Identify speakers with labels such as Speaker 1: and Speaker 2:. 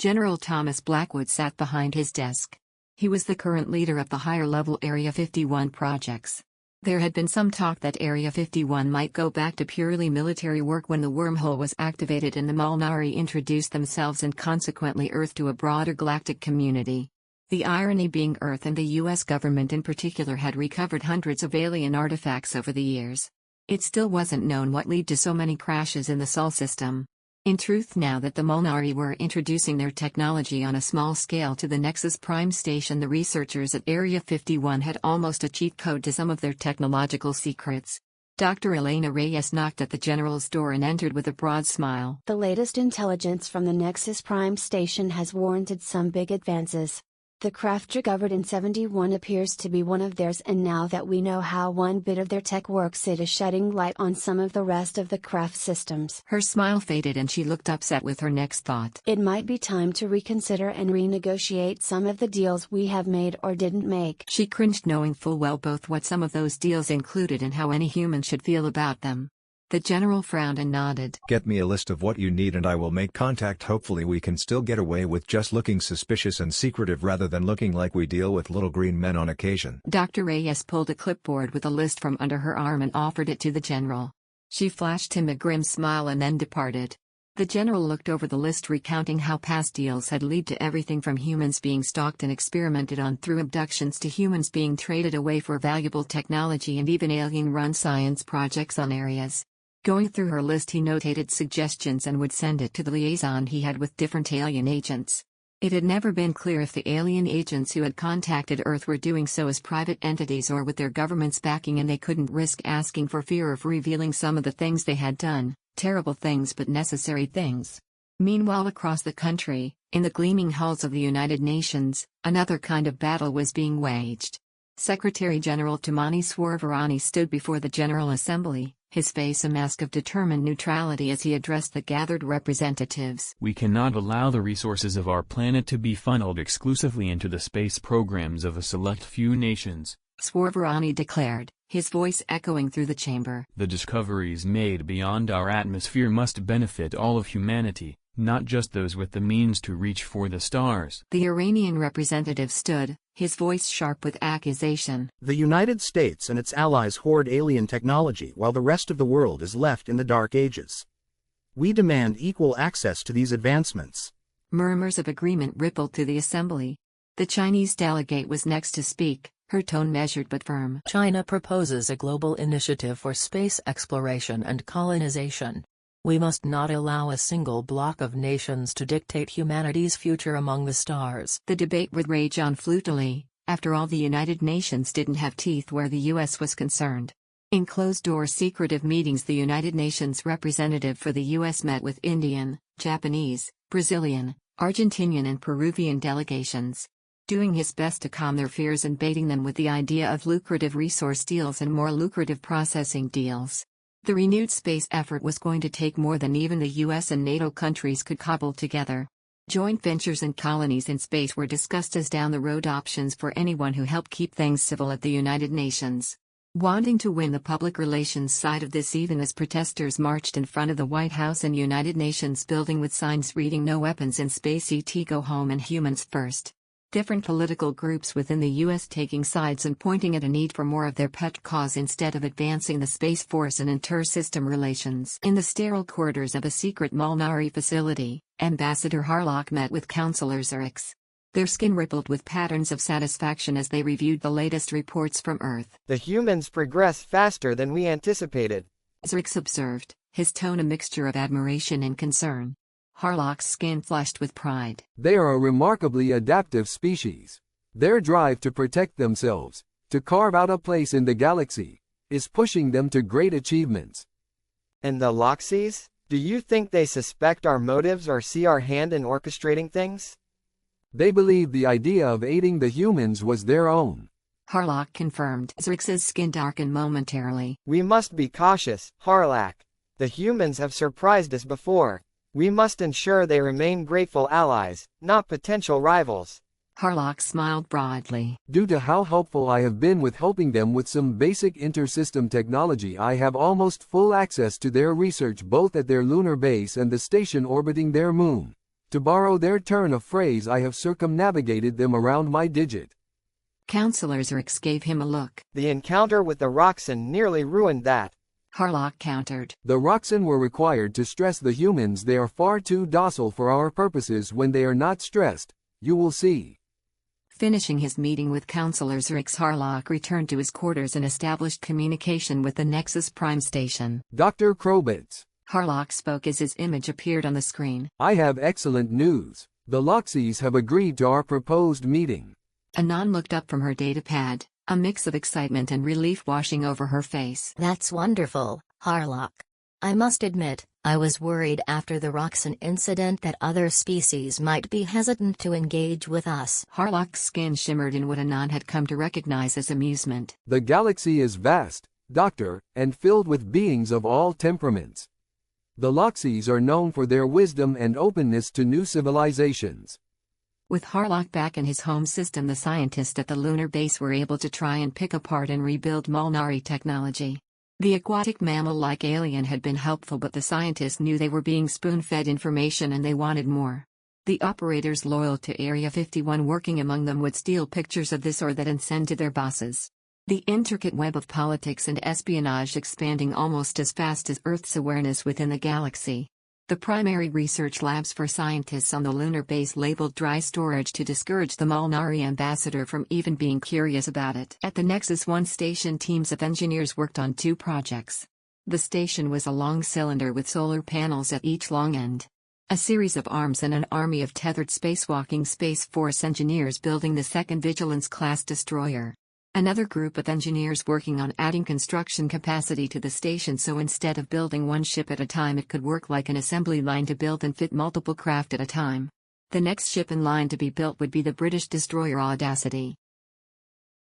Speaker 1: General Thomas Blackwood sat behind his desk. He was the current leader of the higher-level Area 51 projects. There had been some talk that Area 51 might go back to purely military work when the wormhole was activated and the Mulnari introduced themselves and consequently Earth to a broader galactic community. The irony being Earth and the US government in particular had recovered hundreds of alien artifacts over the years. It still wasn't known what led to so many crashes in the Sol system. In truth, now that the Mulnari were introducing their technology on a small scale to the Nexus Prime Station, the researchers at Area 51 had almost a cheat code to some of their technological secrets. Dr. Elena Reyes knocked at the general's door and entered with a broad smile.
Speaker 2: The latest intelligence from the Nexus Prime Station has warranted some big advances. The craft recovered in 71 appears to be one of theirs, and now that we know how one bit of their tech works, it is shedding light on some of the rest of the craft systems.
Speaker 1: Her smile faded and she looked upset with her next thought.
Speaker 2: It might be time to reconsider and renegotiate some of the deals we have made or didn't make.
Speaker 1: She cringed, knowing full well both what some of those deals included and how any human should feel about them. The general frowned and nodded.
Speaker 3: Get me a list of what you need and I will make contact. Hopefully we can still get away with just looking suspicious and secretive rather than looking like we deal with little green men on occasion.
Speaker 1: Dr. Reyes pulled a clipboard with a list from under her arm and offered it to the general. She flashed him a grim smile and then departed. The general looked over the list, recounting how past deals had led to everything from humans being stalked and experimented on through abductions to humans being traded away for valuable technology and even alien-run science projects on areas. Going through her list, he notated suggestions and would send it to the liaison he had with different alien agents. It had never been clear if the alien agents who had contacted Earth were doing so as private entities or with their government's backing, and they couldn't risk asking for fear of revealing some of the things they had done, terrible things but necessary things. Meanwhile, across the country, in the gleaming halls of the United Nations, another kind of battle was being waged. Secretary General Tamani Swarvarani stood before the General Assembly, his face a mask of determined neutrality as he addressed the gathered representatives.
Speaker 4: We cannot allow the resources of our planet to be funneled exclusively into the space programs of a select few nations,
Speaker 1: Swarvarani declared, his voice echoing through the chamber.
Speaker 4: The discoveries made beyond our atmosphere must benefit all of humanity, not just those with the means to reach for the stars.
Speaker 1: The Iranian representative stood, his voice sharp with accusation.
Speaker 5: The United States and its allies hoard alien technology while the rest of the world is left in the dark ages. We demand equal access to these advancements.
Speaker 1: Murmurs of agreement rippled through the assembly. The Chinese delegate was next to speak, her tone measured but firm.
Speaker 6: China proposes a global initiative for space exploration and colonization. We must not allow a single bloc of nations to dictate humanity's future among the stars.
Speaker 1: The debate would rage on fluidly. After all, the United Nations didn't have teeth where the US was concerned. In closed-door secretive meetings, the United Nations representative for the US met with Indian, Japanese, Brazilian, Argentinian and Peruvian delegations, doing his best to calm their fears and baiting them with the idea of lucrative resource deals and more lucrative processing deals. The renewed space effort was going to take more than even the US and NATO countries could cobble together. Joint ventures and colonies in space were discussed as down-the-road options for anyone who helped keep things civil at the United Nations. Wanting to win the public relations side of this, even as protesters marched in front of the White House and United Nations building with signs reading "No weapons in space, ET go home and humans first." Different political groups within the US taking sides and pointing at a need for more of their pet cause instead of advancing the Space Force and inter-system relations. In the sterile corridors of a secret Mulnari facility, Ambassador Harlock met with Councillor Zerix. Their skin rippled with patterns of satisfaction as they reviewed the latest reports from Earth.
Speaker 7: The humans progress faster than we anticipated,
Speaker 1: Zerix observed, his tone a mixture of admiration and concern. Harlock's skin flushed with pride.
Speaker 8: They are a remarkably adaptive species. Their drive to protect themselves, to carve out a place in the galaxy, is pushing them to great achievements.
Speaker 7: And the Loxies? Do you think they suspect our motives or see our hand in orchestrating things?
Speaker 8: They believe the idea of aiding the humans was their own.
Speaker 1: Harlock confirmed. Zerix's skin darkened momentarily.
Speaker 7: We must be cautious, Harlock. The humans have surprised us before. We must ensure they remain grateful allies, not potential rivals.
Speaker 1: Harlock smiled broadly.
Speaker 8: Due to how helpful I have been with helping them with some basic inter-system technology, I have almost full access to their research both at their lunar base and the station orbiting their moon. To borrow their turn of phrase, I have circumnavigated them around my digit.
Speaker 1: Counselor Zerix gave him a look.
Speaker 7: The encounter with the Roxanne nearly ruined that.
Speaker 1: Harlock countered.
Speaker 8: The Roxanne were required to stress the humans. They are far too docile for our purposes. When they are not stressed, you will see.
Speaker 1: Finishing his meeting with Counselor Zerix, Harlock returned to his quarters and established communication with the Nexus Prime Station.
Speaker 8: Dr. Krobitz.
Speaker 1: Harlock spoke as his image appeared on the screen.
Speaker 8: I have excellent news. The Loxies have agreed to our proposed meeting.
Speaker 1: Anon looked up from her datapad, a mix of excitement and relief washing over her face.
Speaker 9: That's wonderful, Harlock. I must admit, I was worried after the Roxanne incident that other species might be hesitant to engage with us.
Speaker 1: Harlock's skin shimmered in what Anon had come to recognize as amusement.
Speaker 8: The galaxy is vast, Doctor, and filled with beings of all temperaments. The Loxies are known for their wisdom and openness to new civilizations.
Speaker 1: With Harlock back in his home system, the scientists at the lunar base were able to try and pick apart and rebuild Mulnari technology. The aquatic mammal-like alien had been helpful, but the scientists knew they were being spoon-fed information and they wanted more. The operators loyal to Area 51 working among them would steal pictures of this or that and send to their bosses. The intricate web of politics and espionage expanding almost as fast as Earth's awareness within the galaxy. The primary research labs for scientists on the lunar base labeled dry storage to discourage the Mulnari ambassador from even being curious about it. At the Nexus 1 station, teams of engineers worked on 2 projects. The station was a long cylinder with solar panels at each long end. A series of arms and an army of tethered spacewalking Space Force engineers building the second Vigilance-class destroyer. Another group of engineers working on adding construction capacity to the station, so instead of building one ship at a time, it could work like an assembly line to build and fit multiple craft at a time. The next ship in line to be built would be the British destroyer Audacity.